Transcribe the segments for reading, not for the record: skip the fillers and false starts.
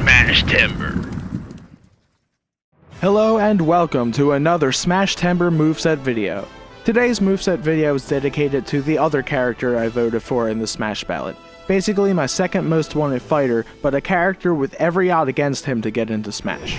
Smashtember. Hello and welcome to another Smashtember moveset video. Today's moveset video is dedicated to the other character I voted for in the Smash ballot. Basically my second most wanted fighter, but a character with every odd against him to get into Smash.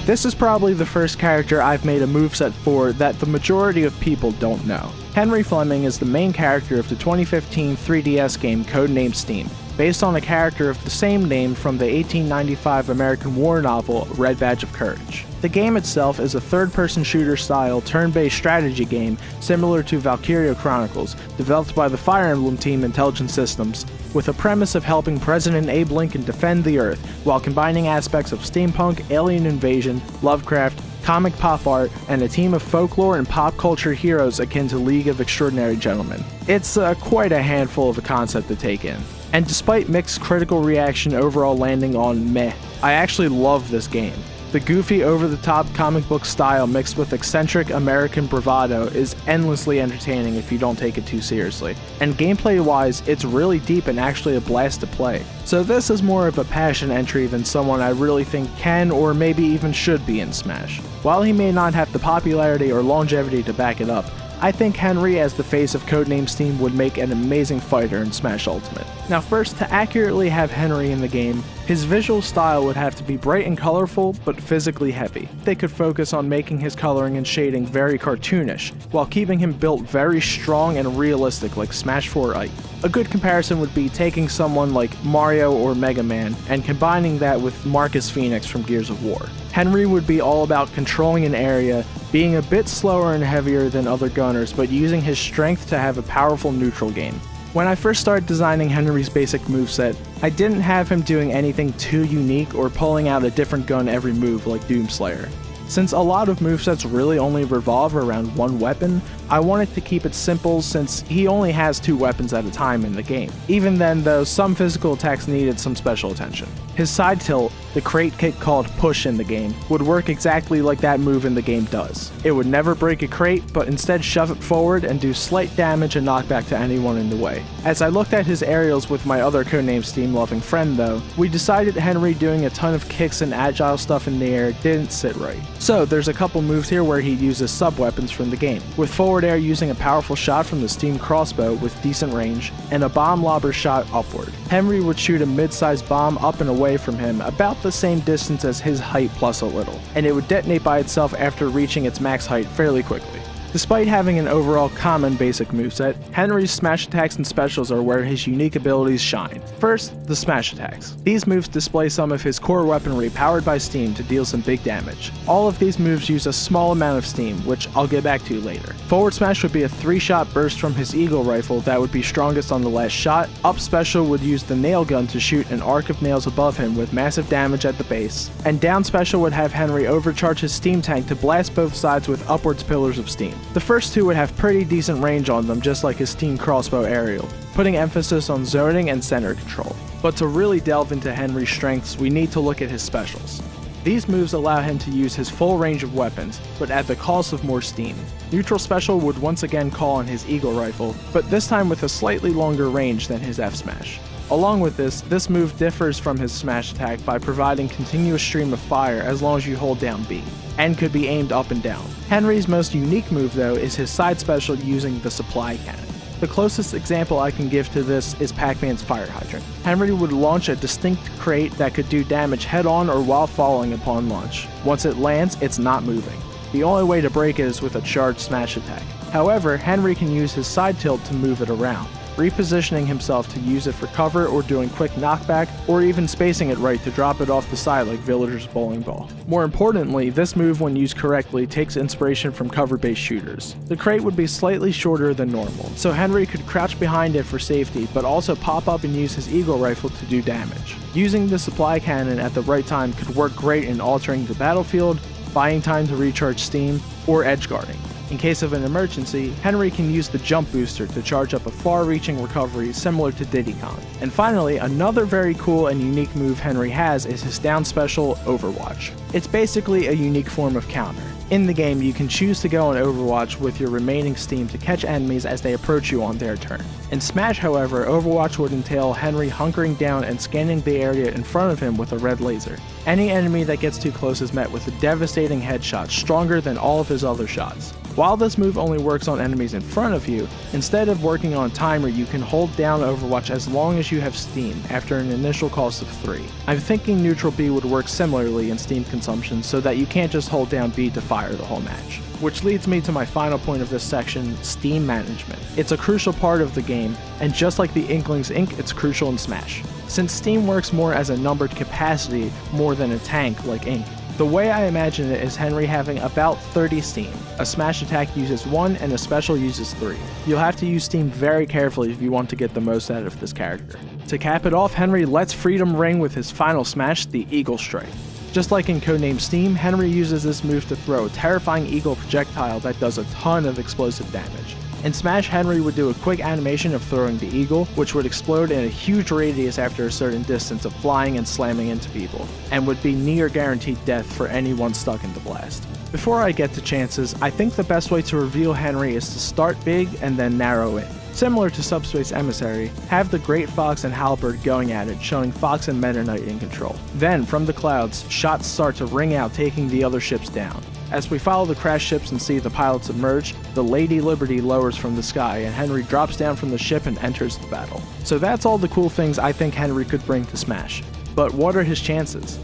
This is probably the first character I've made a moveset for that the majority of people don't know. Henry Fleming is the main character of the 2015 3DS game codenamed Steam, based on a character of the same name from the 1895 American war novel Red Badge of Courage. The game itself is a third-person shooter-style turn-based strategy game similar to Valkyria Chronicles, developed by the Fire Emblem team Intelligent Systems, with a premise of helping President Abe Lincoln defend the Earth while combining aspects of steampunk, alien invasion, Lovecraft, comic pop art, and a team of folklore and pop culture heroes akin to League of Extraordinary Gentlemen. It's quite a handful of a concept to take in. And despite mixed critical reaction overall landing on meh, I actually love this game. The goofy, over-the-top comic book style mixed with eccentric American bravado is endlessly entertaining if you don't take it too seriously. And gameplay-wise, it's really deep and actually a blast to play. So this is more of a passion entry than someone I really think can or maybe even should be in Smash. While he may not have the popularity or longevity to back it up, I think Henry as the face of Codename Steam would make an amazing fighter in Smash Ultimate. Now first, to accurately have Henry in the game, his visual style would have to be bright and colorful, but physically heavy. They could focus on making his coloring and shading very cartoonish, while keeping him built very strong and realistic like Smash 4 Ike. A good comparison would be taking someone like Mario or Mega Man and combining that with Marcus Phoenix from Gears of War. Henry would be all about controlling an area, being a bit slower and heavier than other gunners, but using his strength to have a powerful neutral game. When I first started designing Henry's basic moveset, I didn't have him doing anything too unique or pulling out a different gun every move like Doomslayer. Since a lot of movesets really only revolve around one weapon, I wanted to keep it simple since he only has 2 weapons at a time in the game. Even then though, some physical attacks needed some special attention. His side tilt, the crate kick called push in the game, would work exactly like that move in the game does. It would never break a crate, but instead shove it forward and do slight damage and knockback to anyone in the way. As I looked at his aerials with my other codename Steam loving friend though, we decided Henry doing a ton of kicks and agile stuff in the air didn't sit right. So there's a couple moves here where he uses sub-weapons from the game, with forward air using a powerful shot from the Steam crossbow with decent range, and a bomb lobber shot upward. Henry would shoot a mid-sized bomb up and away from him about the same distance as his height plus a little, and it would detonate by itself after reaching its max height fairly quickly. Despite having an overall common basic moveset, Henry's smash attacks and specials are where his unique abilities shine. First, the smash attacks. These moves display some of his core weaponry powered by steam to deal some big damage. All of these moves use a small amount of steam, which I'll get back to later. Forward smash would be a 3-shot burst from his eagle rifle that would be strongest on the last shot. Up special would use the nail gun to shoot an arc of nails above him with massive damage at the base. And down special would have Henry overcharge his steam tank to blast both sides with upwards pillars of steam. The first 2 would have pretty decent range on them, just like his Steam crossbow aerial, putting emphasis on zoning and center control. But to really delve into Henry's strengths, we need to look at his specials. These moves allow him to use his full range of weapons, but at the cost of more steam. Neutral special would once again call on his eagle rifle, but this time with a slightly longer range than his F-smash. Along with this move differs from his smash attack by providing continuous stream of fire as long as you hold down B, and could be aimed up and down. Henry's most unique move though is his side special using the supply cannon. The closest example I can give to this is Pac-Man's fire hydrant. Henry would launch a distinct crate that could do damage head-on or while falling upon launch. Once it lands, it's not moving. The only way to break it is with a charged smash attack. However, Henry can use his side tilt to move it around, repositioning himself to use it for cover or doing quick knockback, or even spacing it right to drop it off the side like Villager's bowling ball. More importantly, this move when used correctly takes inspiration from cover-based shooters. The crate would be slightly shorter than normal, so Henry could crouch behind it for safety, but also pop up and use his eagle rifle to do damage. Using the supply cannon at the right time could work great in altering the battlefield, buying time to recharge steam, or edge guarding. In case of an emergency, Henry can use the jump booster to charge up a far-reaching recovery similar to Diddy Kong. And finally, another very cool and unique move Henry has is his down special, Overwatch. It's basically a unique form of counter. In the game, you can choose to go on Overwatch with your remaining steam to catch enemies as they approach you on their turn. In Smash, however, Overwatch would entail Henry hunkering down and scanning the area in front of him with a red laser. Any enemy that gets too close is met with a devastating headshot, stronger than all of his other shots. While this move only works on enemies in front of you, instead of working on timer, you can hold down Overwatch as long as you have steam, after an initial cost of 3. I'm thinking neutral B would work similarly in steam consumption so that you can't just hold down B to fire the whole match. Which leads me to my final point of this section, steam management. It's a crucial part of the game, and just like the Inkling's ink, it's crucial in Smash. Since steam works more as a numbered capacity more than a tank like ink, the way I imagine it is Henry having about 30 steam. A smash attack uses 1 and a special uses 3. You'll have to use steam very carefully if you want to get the most out of this character. To cap it off, Henry lets freedom ring with his final smash, the Eagle Strike. Just like in Codename Steam, Henry uses this move to throw a terrifying eagle projectile that does a ton of explosive damage. In Smash, Henry would do a quick animation of throwing the eagle, which would explode in a huge radius after a certain distance of flying and slamming into people, and would be near guaranteed death for anyone stuck in the blast. Before I get to chances, I think the best way to reveal Henry is to start big and then narrow in. Similar to Subspace Emissary, have the Great Fox and Halberd going at it, showing Fox and Meta Knight in control. Then, from the clouds, shots start to ring out, taking the other ships down. As we follow the crash ships and see the pilots emerge, the Lady Liberty lowers from the sky and Henry drops down from the ship and enters the battle. So that's all the cool things I think Henry could bring to Smash. But what are his chances?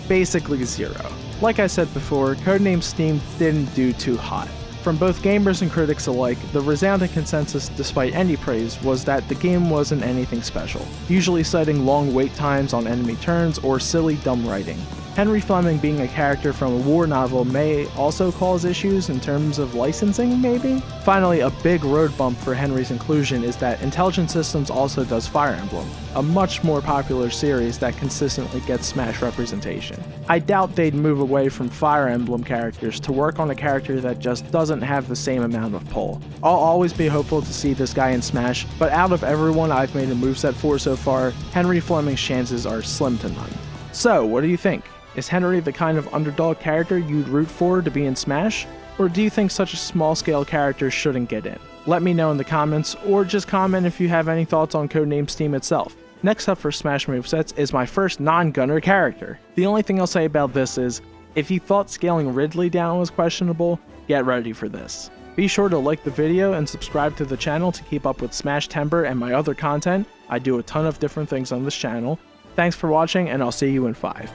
Basically 0. Like I said before, Codename Steam didn't do too hot. From both gamers and critics alike, the resounding consensus, despite any praise, was that the game wasn't anything special, usually citing long wait times on enemy turns or silly dumb writing. Henry Fleming being a character from a war novel may also cause issues in terms of licensing, maybe? Finally, a big road bump for Henry's inclusion is that Intelligent Systems also does Fire Emblem, a much more popular series that consistently gets Smash representation. I doubt they'd move away from Fire Emblem characters to work on a character that just doesn't have the same amount of pull. I'll always be hopeful to see this guy in Smash, but out of everyone I've made a moveset for so far, Henry Fleming's chances are slim to none. So, what do you think? Is Henry the kind of underdog character you'd root for to be in Smash? Or do you think such a small-scale character shouldn't get in? Let me know in the comments, or just comment if you have any thoughts on Codename Steam itself. Next up for Smash movesets is my first non-gunner character. The only thing I'll say about this is, if you thought scaling Ridley down was questionable, get ready for this. Be sure to like the video and subscribe to the channel to keep up with Smashtember and my other content. I do a ton of different things on this channel. Thanks for watching, and I'll see you in 5.